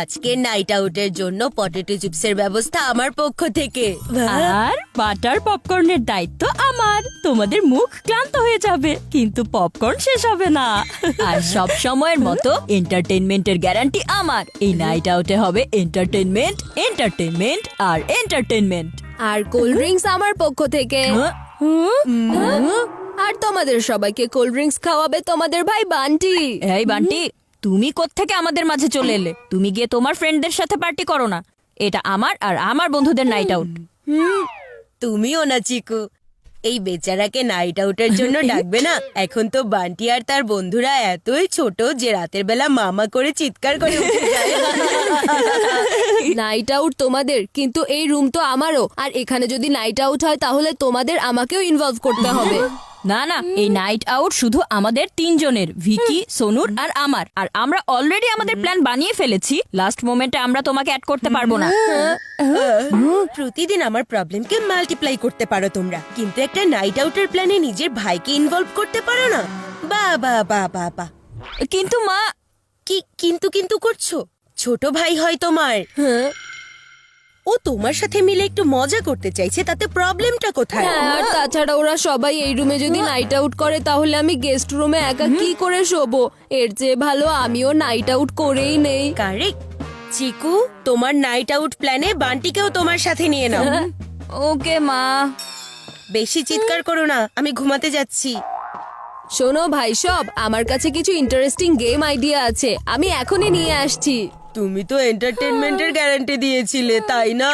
আজকের নাইট আউটের জন্য পটেটো চিপসের ব্যবস্থা আমার পক্ষ থেকে। আর বাটার পপকর্নের দায়িত্ব আমার। তোমাদের মুখ ক্লান্ত হয়ে যাবে কিন্তু পপকর্ন শেষ হবে না। আর সব সময়ের মতো এন্টারটেইনমেন্টের গ্যারান্টি আমার। এই নাইট আউটে হবে এন্টারটেইনমেন্ট, এন্টারটেইনমেন্ট আর এন্টারটেইনমেন্ট। আর কোল্ড ড্রিঙ্কস আমার পক্ষ থেকে। আর তোমাদের সবাইকে কোল্ড ড্রিঙ্কস খাওয়াবে তোমাদের ভাই বান্টি। এই বান্টি, তুমি কোত্থেকে আমাদের মাঝে চলে এলে? তুমি গিয়ে তোমার ফ্রেন্ডদের সাথে পার্টি করো না। এটা আমার আর আমার বন্ধুদের নাইট আউট। তুমিও না চিকু, এই বেচারাকে নাইট আউটের জন্য ডাকবে না? এখন তো বান্টি আর তার বন্ধুরা এতই ছোট যে রাতের বেলা মামা করে চিৎকার করে উঠে যায়। নাইট আউট তোমাদের, কিন্তু এই রুম তো আমারও। আর এখানে যদি নাইট আউট হয় তাহলে তোমাদের আমাকেও ইনভলভ করতে হবে। না না, এই নাইট আউট শুধু আমাদের তিনজনের, ভিকি, সোনুর আর আমার। আর আমরা অলরেডি আমাদের প্ল্যান বানিয়ে ফেলেছি। লাস্ট মোমেন্টে আমরা তোমাকে অ্যাড করতে পারবো না। প্রতিদিন আমার প্রবলেমকে মাল্টিপ্লাই করতে পারো তোমরা, কিন্তু একটা নাইট আউটের প্ল্যানে নিজের ভাইকে ইনভলভ করতে পারো না। বা বা বা বা বা কিন্তু মা, কি কিন্তু কিন্তু করছো? ছোট ভাই হয় তোমার, ও তোমার সাথে মিলে একটু মজা করতে চাইছে, তাতে প্রবলেমটা কোথায়? আর তাছাড়া ওরা সবাই এই রুমে যদি নাইট আউট করে তাহলে আমি গেস্ট রুমে একা কি করে শোবো? এর চেয়ে ভালো আমিও নাইট আউট করেই নেই। কারেক্ট চিকু, তোমার নাইট আউট প্ল্যানে বান্টিকেও তোমার সাথে নিয়ে নাও। ওকে মা। বেশি চিৎকার করো না, আমি ঘুমাতে যাচ্ছি। শোনো ভাই সব, আমার কাছে কিছু ইন্টারেস্টিং গেম আইডিয়া আছে, আমি এখনই নিয়ে আসছি। তুমি তো এন্টারটেইনমেন্টের গ্যারান্টি দিয়েছিলে, তাই না?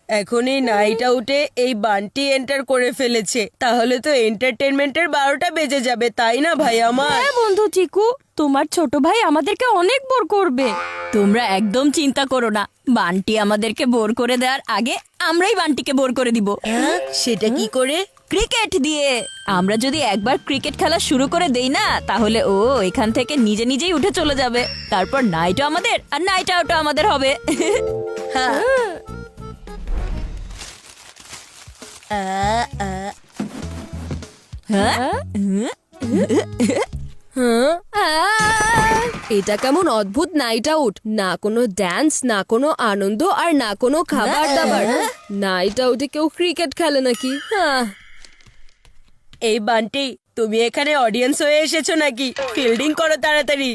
এখন এই নাইট আউটে এই বান্টি এন্টার করে ফেলেছে, তাহলে তো এন্টারটেইনমেন্টের 12টা বেজে যাবে, তাই না ভাই আমার? হ্যাঁ বন্ধু চিকু, তোমার ছোট ভাই আমাদেরকে অনেক বোর করবে। তোমরা একদম চিন্তা করো না, বান্টি আমাদেরকে বোর করে দেওয়ার আগে আমরাই বান্টিকে বোর করে দিব। হ্যাঁ, সেটা কি করে? ক্রিকেট দিয়ে। আমরা যদি একবার ক্রিকেট খেলা শুরু করে দেই না, তাহলে ও এখান থেকে নিজে নিজেই উঠে চলে যাবে। তারপর নাইটও আমাদের আর নাইট আউটও আমাদের হবে। হ্যাঁ। এটা কেমন অদ্ভুত নাইট আউট! না কোনো ড্যান্স, না কোনো আনন্দ, আর না কোনো খাবার দাবার। নাইট আউটে কেউ ক্রিকেট খেলে নাকি? এই বান্টি, তুমি এখানে অডিয়েন্স হয়ে এসেছো নাকি? ফিল্ডিং করো তাড়াতাড়ি।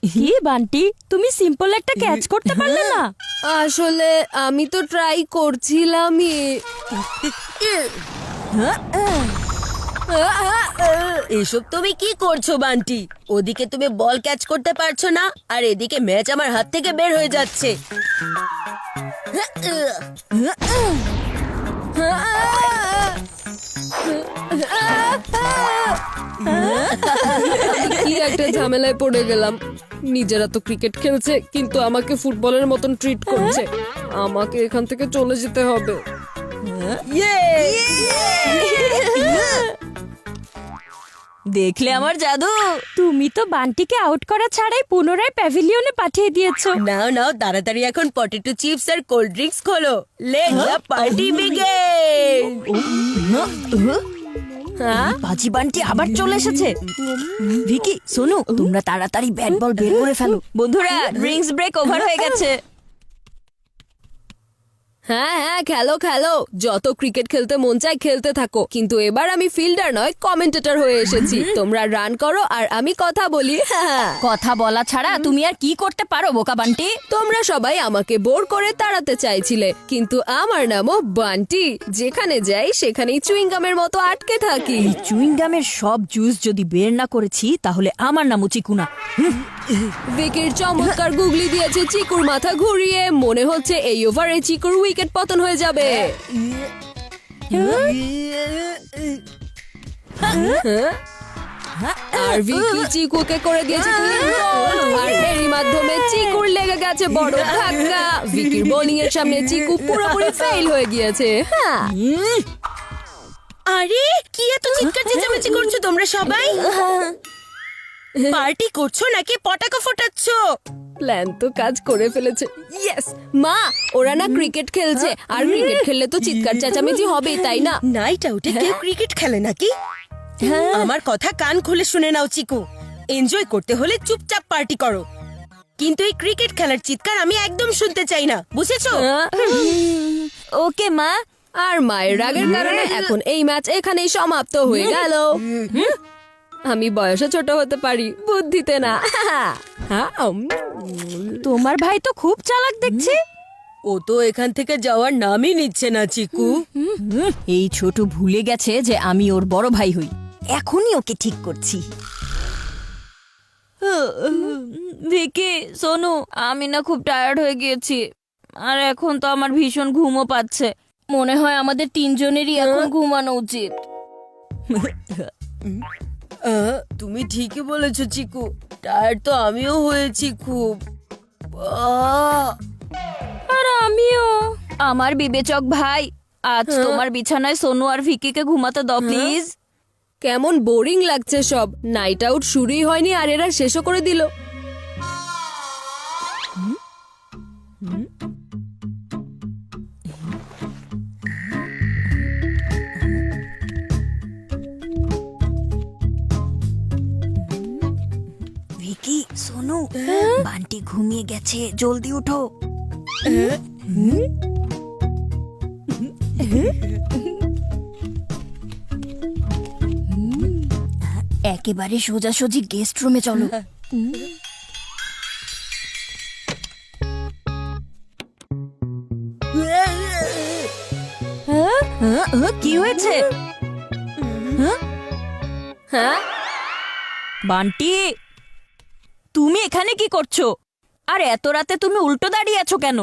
কি বান্টি, তুমি সিম্পল একটা ক্যাচ করতে পারলে না? আসলে আমি তো ট্রাই করছিলামই। এসব তুমি কি করছো বান্টি? ওদিকে তুমি বল ক্যাচ করতে পারছো না, আর এদিকে ম্যাচ আমার হাত থেকে বের হয়ে যাচ্ছে। কি একটা ঝামেলায় পড়ে গেলাম। নিজেরা তো ক্রিকেট খেলছে, কিন্তু আমাকে ফুটবলের মতন ট্রিট করছে। আমাকে এখান থেকে চলে যেতে হবে। দেখলে আমার জাদু? তুমি তো বান্টিকে আউট করা ছাড়াই পুনরায় প্যাভিলিয়নে পাঠিয়ে দিয়েছো। নাও নাও, তাড়াতাড়ি এখন পটেটো চিপস আর কোল্ড ড্রিঙ্কস খোলো। Late the party begin. বাজি বান্টি আবার চলে এসেছে। ভিকি, সোনু, তোমরা তাড়াতাড়ি ব্যাট বল বের করে ফেলো। বন্ধুরা, ড্রিঙ্কস ব্রেক ওভার হয়ে গেছে। হ্যাঁ হ্যাঁ, খেলো খেলো, যত ক্রিকেট খেলতে মন চায় খেলতে থাকো, কিন্তু এবার আমি ফিল্ডার নয়, কমেন্টেটর হয়ে এসেছি। তোমরা রান করো আর আমি কথা বলি। কথা বলা ছাড়া তুমি আর কি করতে পারো বোকা বান্টি? তোমরা সবাই আমাকে বোর করে তাড়াতে চাইছিলে, কিন্তু আমার নামও বান্টি। যেখানে যাই সেখানেই চুইংগামের মতো আটকে থাকি। চুইংগামের সব জুস যদি বের না করেছি, তাহলে আমার নামও চিকুনা। ভিকির চমৎকার গুগলি দিয়েছে চিকুর মাথা ঘুরিয়ে। মনে হচ্ছে এই ওভারে চিকুর উইকেট পতন হয়ে যাবে। আর ভিকি চিকুকে করে দিয়েছে clean ball, আর এরই মাধ্যমে চিকুর লেগে গেছে বড় ধাক্কা। ভিকির বোলিং এর সামনে চিকু পুরোপুরি ফেল হয়ে গিয়েছে। আরে কি এত চিৎকার চেঁচামেচি করছো তোমরা সবাই? পার্টি করছো নাকি পটাকা ফোটাচ্ছো? প্ল্যান তো কাজ করে ফেলেছে। ইয়েস মা, ওরা না ক্রিকেট খেলছে, আর ক্রিকেট খেললে তো চিৎকার চেঁচামেচি হবেই, তাই না? নাইট আউটে কেউ ক্রিকেট খেলে নাকি? আমার কথা কান খুলে শুনে নাও চিকু, এনজয় করতে হলে চুপচাপ পার্টি করো, কিন্তু এই ক্রিকেট খেলার চিৎকার আমি একদম শুনতে চাই না, বুঝেছো? ওকে মা। আর মায়ের রাগের কারণে এখন এই ম্যাচ এখানেই সমাপ্ত হয়ে গেল। আমি বয়সে ছোট হতে পারি, বুদ্ধিতে না। হ্যাঁ, তোমার ভাই তো খুব চালাক দেখছি। ও তো এখান থেকে যাওয়ার নামই নিচ্ছে না চিকু। এই ছোট ভুলে গেছে যে আমি ওর বড় ভাই হই। এখনই ওকে ঠিক করছি। ভিকি, সোনু, আমি না খুব টায়ার্ড হয়ে গিয়েছি, আর এখন তো আমার ভীষণ ঘুমও পাচ্ছে। মনে হয় আমাদের তিনজনেরই এখন ঘুমানো উচিত। তুমি ঠিকই বলেছো চিকু, টায়ার্ড তো আমিও হয়েছি খুব। আর আমিও। আমার বিবেচক ভাই, আজ তোমার বিছানায় সোনু আর ভিকিকে ঘুমাতে দাও প্লিজ। কেমন বোরিং লাগছে সব। নাইট আউট শুরুই হয়নি আর এরা শেষও করে দিল। ভিকি, সোনু, বান্টি ঘুমিয়ে গেছে, জলদি উঠো। একেবারে সোজাসুজি গেস্ট রুমে চলো। কি হয়েছে? হ্যাঁ, বান্টি, তুমি এখানে কি করছো? আর এত রাতে তুমি উল্টো দাঁড়িয়ে আছো কেন?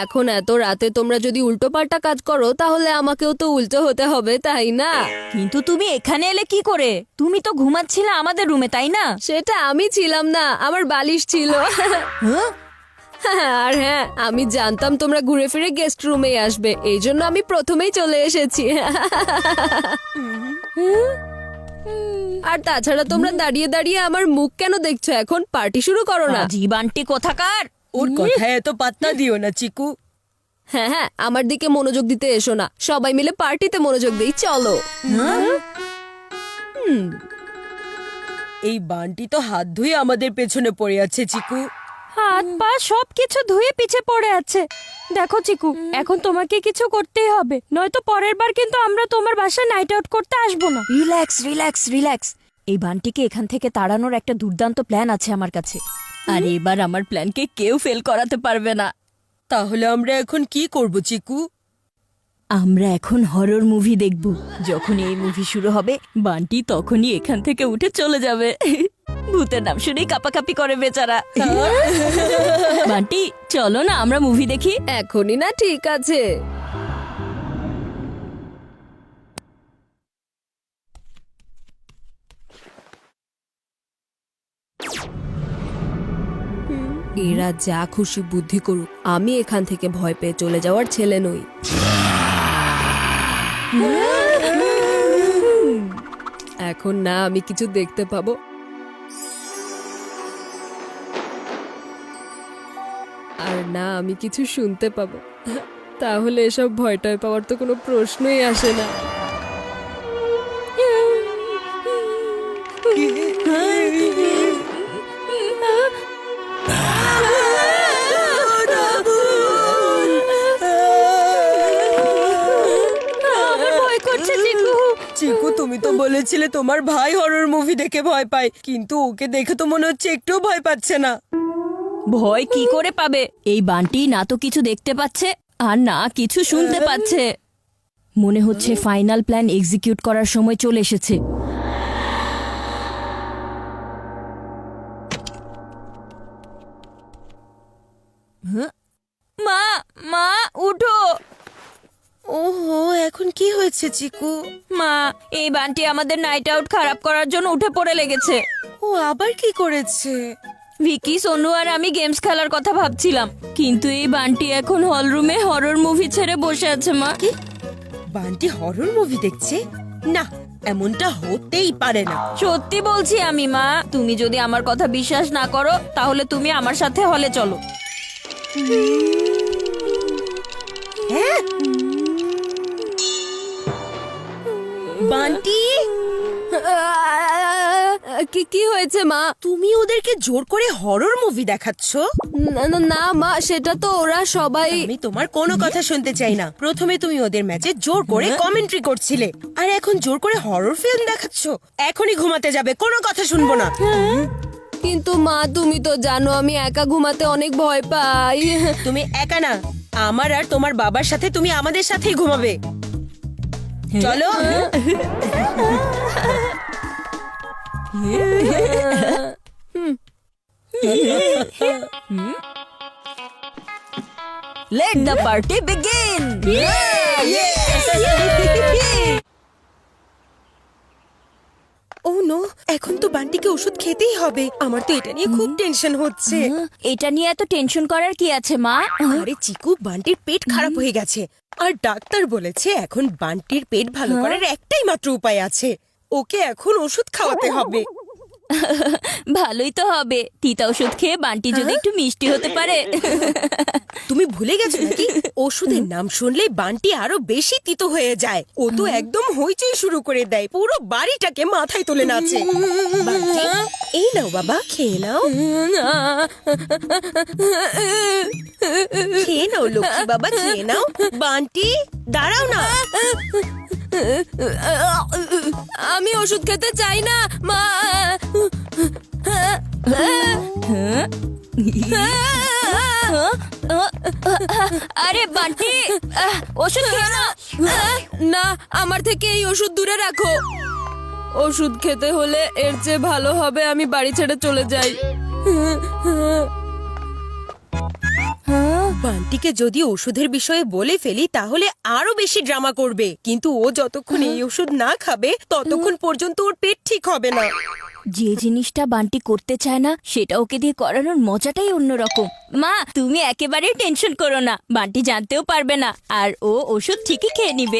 এখন এত রাতে তোমরা যদি উল্টো পাল্টা কাজ করো তাহলে আমাকেও তো উল্টো হতে হবে, তাই না? কিন্তু তুমি এখানে এলে কি করে? তুমি তো ঘুমাচ্ছিলে আমাদের রুমে, তাই না? সেটা আমি ছিলাম না, আমার বালিশ ছিল। আর হ্যাঁ, আমি জানতাম তোমরা ঘুরে ফিরে গেস্ট রুমে আসবে, এই জন্য আমি প্রথমেই চলে এসেছি। আর তাছাড়া তোমরা দাঁড়িয়ে দাঁড়িয়ে আমার মুখ কেন দেখছো? এখন পার্টি শুরু করো না। জি বান্টি কোথাকার। ওর কথায় এত পাত্তা দিও না চিকু। হ্যাঁ হ্যাঁ, আমার দিকে মনোযোগ দিতে এসো না, সবাই মিলে পার্টিতে মনোযোগ দেই, চলো। এই বান্টি তো হাত ধুয়ে আমাদের পেছনে পড়ে আছে চিকু। হাত পা সবকিছু ধুয়ে পিছে পড়ে আছে। দেখো চিকু, এখন তোমাকে কিছু করতেই হবে, নয়তো পরের বার কিন্তু আমরা তোমার বাসায় নাইট আউট করতে আসবো না। Relax relax relax. এই বান্টিকে এখান থেকে তাড়ানোর একটা দুর্দান্ত প্ল্যান আছে আমার কাছে, আর এবার আমার প্ল্যানকে কেউ ফেল করাতে পারবে না। তাহলে আমরা এখন কি করব চিকু? আমরা এখন হরর মুভি দেখব। যখন এই মুভি শুরু হবে, বান্টি তখনই এখান থেকে উঠে চলে যাবে। ভূতের নাম শুনেই কাপাকাপি করে বেচারা। বান্টি, চলো না আমরা মুভি দেখি। এখনই না, ঠিক আছে। এরা যা খুশি বুদ্ধি করুক, আমি এখান থেকে ভয় পেয়ে চলে যাওয়ার ছেলে নই। এখন না আমি কিছু দেখতে পাবো, আর না আমি কিছু শুনতে পাবো, তাহলে এসব ভয় টয় পাওয়ার তো কোনো প্রশ্নই আসে না। চিকু, তুমি তো বলেছিলে তোমার ভাই হরর মুভি দেখে ভয় পায়, কিন্তু ওকে দেখে তো মনে হচ্ছে একটুও ভয় পাচ্ছে না। ভয় কি করে পাবে? এই বান্টি না তো কিছু দেখতে পাচ্ছে আর না কিছু শুনতে পাচ্ছে। মনে হচ্ছে ফাইনাল প্ল্যান এক্সিকিউট করার সময় চলে এসেছে। মা, মা উঠো। ওহো, এখন কি হয়েছে চিকু? মা, এই বান্টি আমাদের নাইট আউট খারাপ করার জন্য উঠে পড়ে লেগেছে। ও আবার কি করেছে? ভিকি, সোনু আর আমি গেমস খেলার কথা ভাবছিলাম, কিন্তু এই বান্টি এখন হল রুমে হরর মুভি ছেড়ে বসে আছে। মা, বান্টি হরর মুভি দেখছে? না, এমনটা হতেই পারে না। সত্যি বলছি আমি মা, তুমি যদি আমার কথা বিশ্বাস না করো তাহলে তুমি আমার সাথে হলে চলো। হ্যাঁ? বান্টি, কি হয়েছে মা? তুমি ওদেরকে জোর করে হরর মুভি দেখাচ্ছ? না মা, সেটা তো ওরা সবাই। আমি তোমার কোনো কথা শুনতে চাই না। প্রথমে তুমি ওদের ম্যাচে জোর করে কমেন্ট্রি করছিলে, আর এখন জোর করে হরর ফিল্ম দেখাচ্ছ। এখনই ঘুমাতে যাবে, কোনো কথা শুনবো না। কিন্তু মা, তুমি তো জানো আমি একা ঘুমাতে অনেক ভয় পাই। তুমি একা না, আমার আর তোমার বাবার সাথে তুমি আমাদের সাথেই ঘুমাবে। চলো। Let the party begin. Oh no, এখন তো বান্টিকে ওষুধ খেতেই হবে। আমার তো এটা নিয়ে খুব টেনশন হচ্ছে। এটা নিয়ে এত টেনশন করার কি আছে মা? আরে চিকু, বান্টির পেট খারাপ হয়ে গেছে, আর ডাক্তার বলেছে এখন বান্টির পেট ভালো করার একটাই মাত্র উপায় আছে। ওকে এখন ওষুধ খাওয়াতে হবে। ভালোই তো হবে, তিতা ওষুধ খেয়ে বান্টি যদি একটু মিষ্টি হতে পারে। তুমি ভুলে গেছো নাকি? ওষুধের নাম শুনলেই বান্টি আরো বেশি তিতো হয়ে যায়। ও তো একদম হইচই শুরু করে দেয়, পুরো বাড়িটাকে মাথায় তুলে নাচে। বান্টি, এই নাও বাবা, খেয়ে নাও। খেয়ে নাও লক্ষ্মী বাবা, খেয়ে নাও। বান্টি, দাঁড়াও না। আমি ওষুধ খেতে চাই না মা। আরে বান্টি, ওষুধ খেয়ে নাও। না, আমার থেকে এই ওষুধ দূরে রাখো। ওষুধ খেতে হলে এর চেয়ে ভালো হবে আমি বাড়ি ছেড়ে চলে যাই। বান্টিকে যদি ওষুধের বিষয়ে বলে ফেলি তাহলে আরো বেশি ড্রামা করবে, কিন্তু ও যতক্ষণ এই ওষুধ না খাবে ততক্ষণ পর্যন্ত ওর পেট ঠিক হবে না। যে জিনিসটা বান্টি করতে চায় না সেটা ওকে দিয়ে করানোর মজাটাই অন্যরকম। মা, তুমি একেবারে টেনশন করো না, বান্টি জানতেও পারবে না, আর ও ওষুধ ঠিকই খেয়ে নিবে।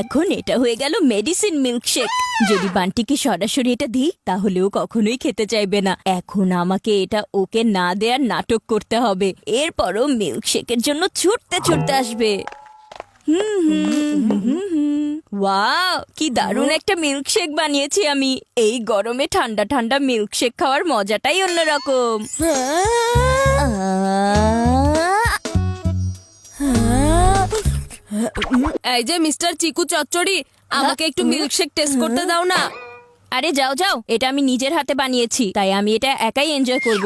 এখন এটা হয়ে গেল মেডিসিন মিল্কশেক। যদি বান্টিকে সরাসরি এটা দিই তাহলেও কখনোই খেতে চাইবে না। এখন আমাকে এটা ওকে না দেওয়ার নাটক করতে হবে, এরপরও মিল্কশেকের জন্য ছুটতে ছুটতে আসবে। ওয়াও, কি দারুণ একটা মিল্কশেক বানিয়েছি আমি। এই গরমে ঠান্ডা ঠান্ডা মিল্কশেক খাওয়ার মজাটাই অন্যরকম। এই যে মিস্টার চিকু চচ্চড়ি, আমাকে একটু মিল্কশেক টেস্ট করতে দাও না। আরে যাও যাও, এটা আমি নিজের হাতে বানিয়েছি, তাই আমি এটা একাই এনজয় করব।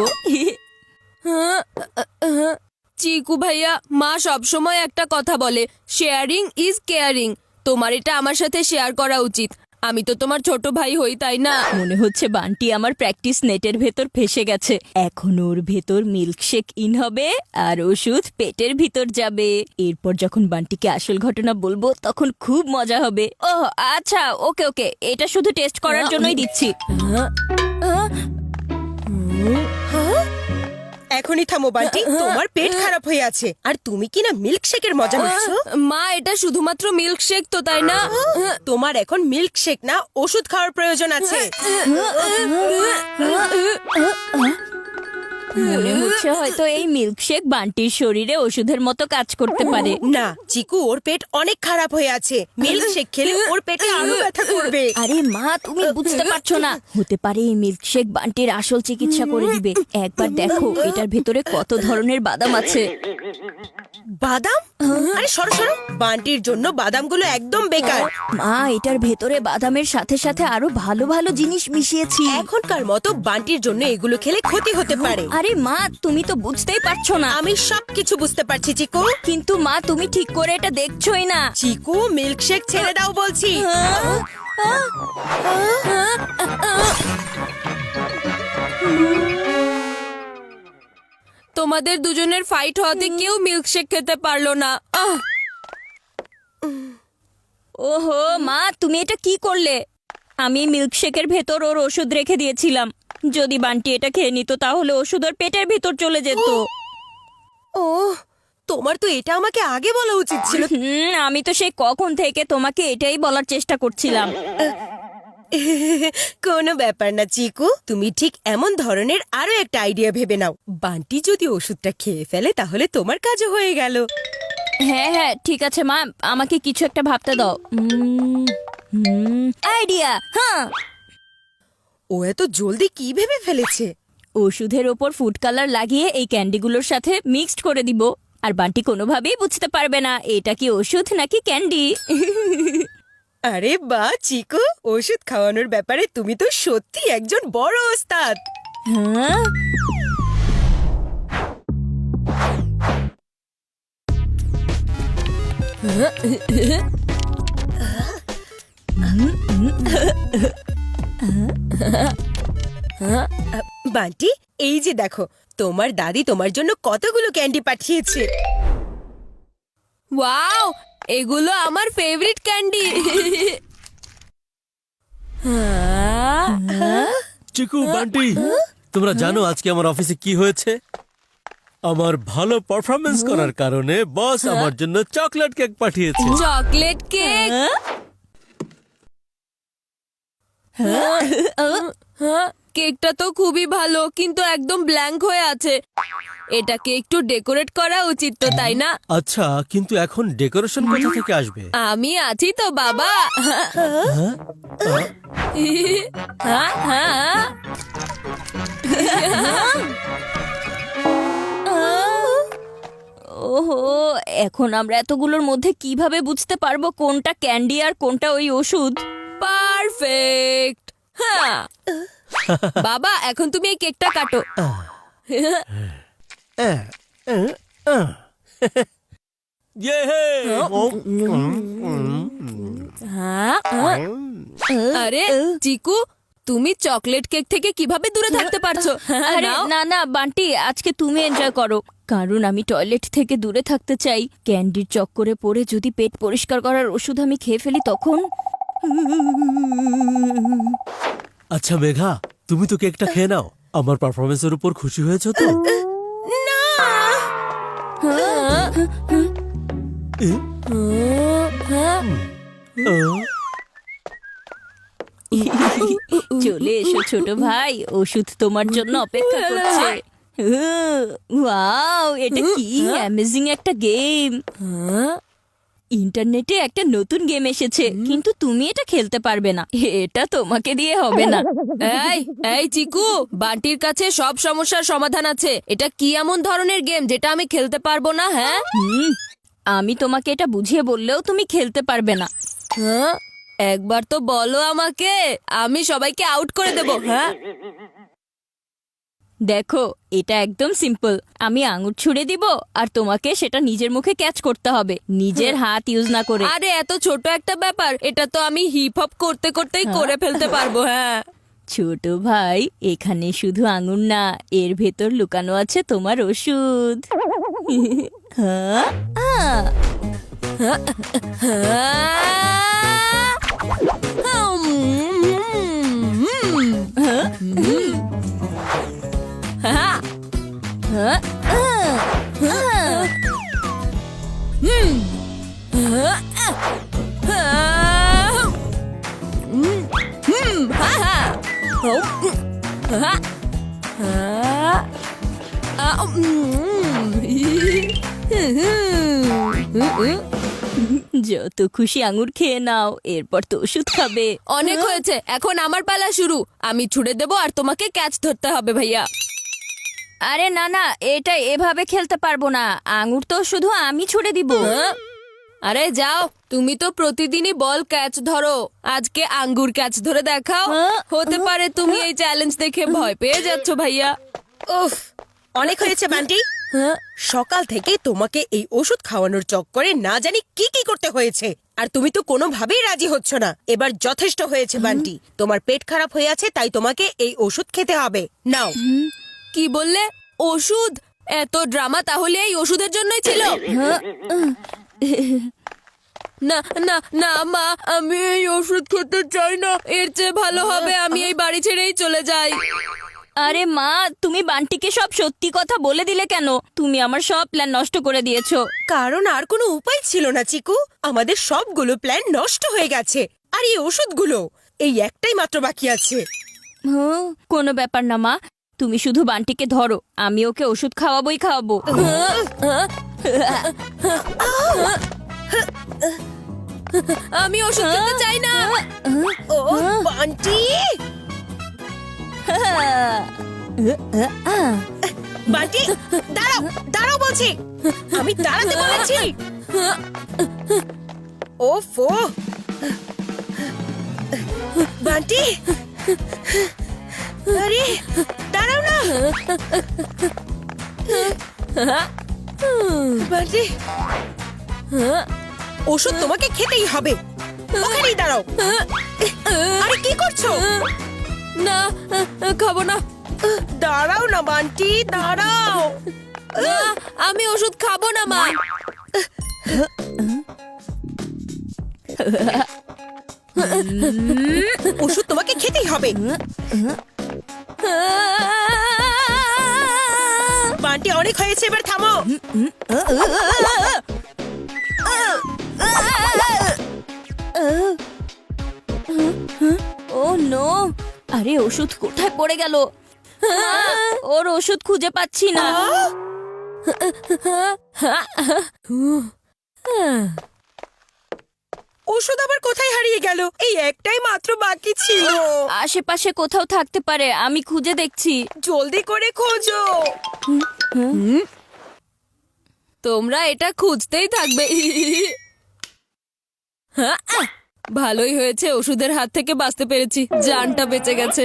চিকু ভাইয়া, মা সব সময় একটা কথা বলে, শেয়ারিং ইজ কেয়ারিং। তোমার এটা আমার সাথে শেয়ার করা উচিত। আমি তো তোমার ছোট ভাই হই, তাই না? মনে হচ্ছে বান্টি আমার প্র্যাকটিস নেটের ভেতর ফেসে গেছে। এখন ওর ভেতর মিল্কশেক ইন হবে আর ওষুধ পেটের ভিতর যাবে। এরপর যখন বান্টিকে আসল ঘটনা বলবো তখন খুব মজা হবে। ও আচ্ছা, ওকে ওকে, এটা শুধু টেস্ট করার জন্যই দিচ্ছি। এখনই থামো বান্টি, তোমার পেট খারাপ হয়ে আছে আর তুমি কিনা মিল্কশেকের মজা নিচ্ছ। মা, এটা শুধুমাত্র মিল্কশেক তো, তাই না? তোমার এখন মিল্কশেক না, ওষুধ খাওয়ার প্রয়োজন আছে। মনে হচ্ছে হয়তো এই মিল্কশেক বান্টির শরীরে ওষুধের মতো কাজ করতে পারে। না চিকু, ওর পেট অনেক খারাপ হয়ে আছে, মিল্কশেক খেলে ওর পেটে আরো ব্যথা করবে। আরে মা, তুমি বুঝতে পারছো না, হতে পারে এই মিল্কশেক বান্টির আসল চিকিৎসা করে দিবে। একবার দেখো এটার ভেতরে কত ধরনের বাদাম আছে। বাদাম? আরে সরো সরো, বান্টির জন্য বাদামগুলো একদম বেকার। মা, এটার ভেতরে বাদামের সাথে সাথে আরো ভালো ভালো জিনিস মিশিয়েছি। এখনকার মতো বান্টির জন্য এগুলো খেলে ক্ষতি হতে পারে। আরে মা, তুমি তো বুঝতেই পারছো না। আমি সবকিছু বুঝতে পারছি চিকু, কিন্তু মা, তুমি ঠিক করে এটা দেখছোই না। চিকু মিল্কশেক ছেড়ে দাও বলছি। তোমাদের দুজনের ফাইট হওয়াতে কেউ মিল্কশেক খেতে পারলো না। ওহো মা, তুমি এটা কি করলে? আমি মিল্কশেকের ভেতর ওর ওষুধ রেখে দিয়েছিলাম। যদি বান্টি এটা খেয়ে নিত তাহলে ওষুধ ওর পেটের ভিতর চলে যেত। ও, তোমার তো এটা আমাকে আগে বলা উচিত ছিল। আমি তো সেই কখন থেকে তোমাকে এটাই বলার চেষ্টা করছিলাম। কোনো ব্যাপার না চিকু, তুমি ঠিক এমন ধরনের আরো একটা আইডিয়া ভেবে নাও। বান্টি যদি ওষুধটা খেয়ে ফেলে তাহলে তোমার কাজও হয়ে গেল। হ্যাঁ হ্যাঁ ঠিক আছে মা, আমাকে কিছু একটা ভাবতে দাও। আইডিয়া, হ্যাঁ। ও এত জলদি কি ভেবে ফেলেছে? ওষুধের ওপর ফুড কালার লাগিয়ে এই ক্যান্ডিগুলোর সাথে মিক্সড করে দিব, আর বান্টি কোনোভাবেই বুঝতে পারবে না এটা কি ওষুধ নাকি ক্যান্ডি। আরে বাহ চিকু, ওষুধ খাওয়ানোর ব্যাপারে তুমি তো সত্যি একজন বড় ওস্তাদ। হ্যাঁ বান্টি, এই যে দেখো, তোমার দাদি তোমার জন্য কতগুলো ক্যান্ডি পাঠিয়েছে। ওয়াও, এগুলো আমার ফেভারিট ক্যান্ডি। চিকু, বান্টি, তোমরা জানো আজকে আমার অফিসে কি হয়েছে? আমার ভালো পারফরমেন্স করার কারণে বস আমার জন্য চকলেট কেক পাঠিয়েছে। Chocolate cake? কেকটা তো খুবই ভালো, কিন্তু একদম ব্ল্যাঙ্ক হয়ে আছে। এটাকে একটু ডেকোরেট করা উচিত তো, তাই না? আচ্ছা, কিন্তু এখন ডেকোরেশন কোথা থেকে আসবে? আমি আছি তো বাবা। হ্যাঁ হ্যাঁ। ওহো, এখন আমরা এতগুলোর মধ্যে কিভাবে বুঝতে পারবো কোনটা ক্যান্ডি আর কোনটা ওই ওষুধ? পারফেক্ট। হ্যাঁ বাবা, এখন তুমি এই কেকটা কাটো। ইয়েহে! হ্যাঁ? আরে চিকু, তুমি চকলেট কেক থেকে কিভাবে দূরে থাকতে পারছো? আরে নাও। না না বান্টি, আজকে তুমি এনজয় করো, কারণ আমি টয়লেট থেকে দূরে থাকতে চাই। ক্যান্ডির চক্করে পড়ে যদি পেট পরিষ্কার করার ওষুধ আমি খেয়ে ফেলি তখন। আচ্ছা মেঘা, তুমি তো কেকটা খেয়ে নাও। আমার পারফরমেন্সের উপর খুশি হয়েছো তো? চলে এসো ছোট ভাই, ওষুধ তোমার জন্য অপেক্ষা করছে। ওয়াও, এটা কি অ্যামেজিং একটা গেম। ইন্টারনেটে একটা নতুন গেম এসেছে, কিন্তু তুমি এটা খেলতে পারবে না। এটা তোমাকে দিয়ে হবে না। এই এই চিকু, বান্টির কাছে সব সমস্যার সমাধান আছে। এটা কি এমন ধরনের গেম যেটা আমি খেলতে পারবো না? হ্যাঁ আমি তোমাকে এটা বুঝিয়ে বললেও তুমি খেলতে পারবে না। হ্যাঁ, একবার তো বলো আমাকে, আমি সবাইকে আউট করে দেবো। হ্যাঁ দেখো, এটা একদম সিম্পল। আমি আঙুর ছুঁড়ে দিব আর তোমাকে সেটা নিজের মুখে ক্যাচ করতে হবে, নিজের হাত ইউজ না করে। আরে এত ছোট একটা ব্যাপার, এটা তো আমি হিপ হপ করতে করতেই করে ফেলতে পারবো। হ্যাঁ ছোট ভাই, এখানে শুধু আঙুর না, এর ভেতর লুকানো আছে তোমার ওষুধ। হ্যাঁ? যত খুশি আঙুর খেয়ে নাও, এরপর তো ওষুধ খাবে। অনেক হয়েছে, এখন আমার পালা শুরু। আমি ছুড়ে দেবো আর তোমাকে ক্যাচ ধরতে হবে ভাইয়া। আরে না না, এটা এভাবে খেলতে পারবো না। আঙুর তো শুধু আমি ছুড়ে দিব। আরে যাও, তুমি তো প্রতিদিনই বল ক্যাচ ধরো, আজকে আঙ্গুর ক্যাচ ধরে দেখাও। হতে পারে তুমি এই চ্যালেঞ্জ দেখে ভয় পেয়ে যাচ্ছ ভাইয়া। উফ, অনেক হয়েছে বান্টি। সকাল থেকে তোমাকে এই ওষুধ খাওয়ানোর চক্করে না জানি কি কি করতে হয়েছে, আর তুমি তো কোনোভাবেই রাজি হচ্ছ না। এবার যথেষ্ট হয়েছে বান্টি, তোমার পেট খারাপ হয়ে আছে, তাই তোমাকে এই ওষুধ খেতে হবে। নাও। কি বললে? ওষুধ? এত ড্রামা তাহলে এই ওষুধের জন্যই ছিল? না না না মা, আমি এই ওষুধ খেতে চাই না। এর চেয়ে ভালো হবে আমি এই বাড়ি ছেড়েই চলে যাই। আরে মা, তুমি বান্টিকে সব সত্যি কথা বলে দিলে কেন? তুমি আমার সব প্ল্যান নষ্ট করে দিয়েছো। কারণ আর কোনো উপায় ছিল না চিকু, আমাদের সবগুলো প্ল্যান নষ্ট হয়ে গেছে। আর এই ওষুধগুলো, এই একটাই মাত্র বাকি আছে। কোনো ব্যাপার না মা, তুমি শুধু বান্টিকে ধরো, আমি ওকে ওষুধ খাওয়াবোই খাওয়াবো। আমি ওষুধ খেতে চাই না। ও বান্টি, বান্টি দাঁড়াও, দাঁড়াও বলছি, আমি দাঁড়াতে বলেছি। ওফো বান্টি, আরে দাঁড়াও না বান্টি, ওষুধ তোমাকে খেতেই হবে, ওখানেই দাঁড়াও। আরে কি করছো? না, খাবো না। দাঁড়াও না বান্টি, দাঁড়াও। না, আমি ওষুধ খাবো না মা। ওষুধ তোমাকে খেতেই হবে। বান্টি অনেক হয়েছে, এবার থামো। ও নো, আরে ওষুধ কোথায় পড়ে গেল? ওর ওষুধ খুঁজে পাচ্ছি না। ওষুধ আবার কোথায় হারিয়ে গেল? এই একটাই মাত্র বাকি ছিল। আশেপাশে কোথাও থাকতে পারে, আমি খুঁজে দেখছি। জলদি করে খোঁজো। তোমরা এটা খুঁজতেই থাকবে। ভালোই হয়েছে, ওষুধের হাত থেকে বাঁচতে পেরেছি, জানটা বেঁচে গেছে।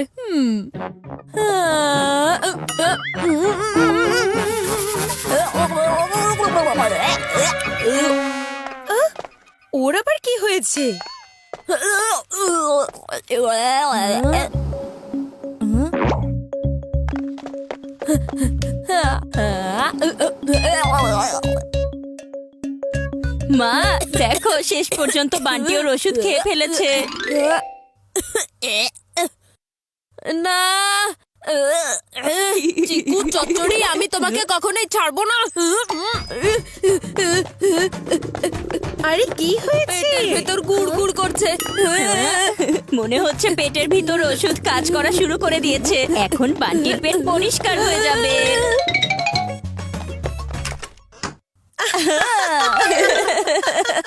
ওর আবার কি হয়েছে? মা দেখো, শেষ পর্যন্ত বান্টি ওর ওষুধ খেয়ে ফেলেছে। না, চিকু চচ্চড়ি, আমি তোমাকে কখনোই ছাড়বো না। আরে কি হয়েছে? পেটের ভেতর গুড় গুড় করছে। মনে হচ্ছে পেটের ভিতর ওষুধ কাজ করা শুরু করে দিয়েছে। এখন বান্টির পেট পরিষ্কার হয়ে যাবে।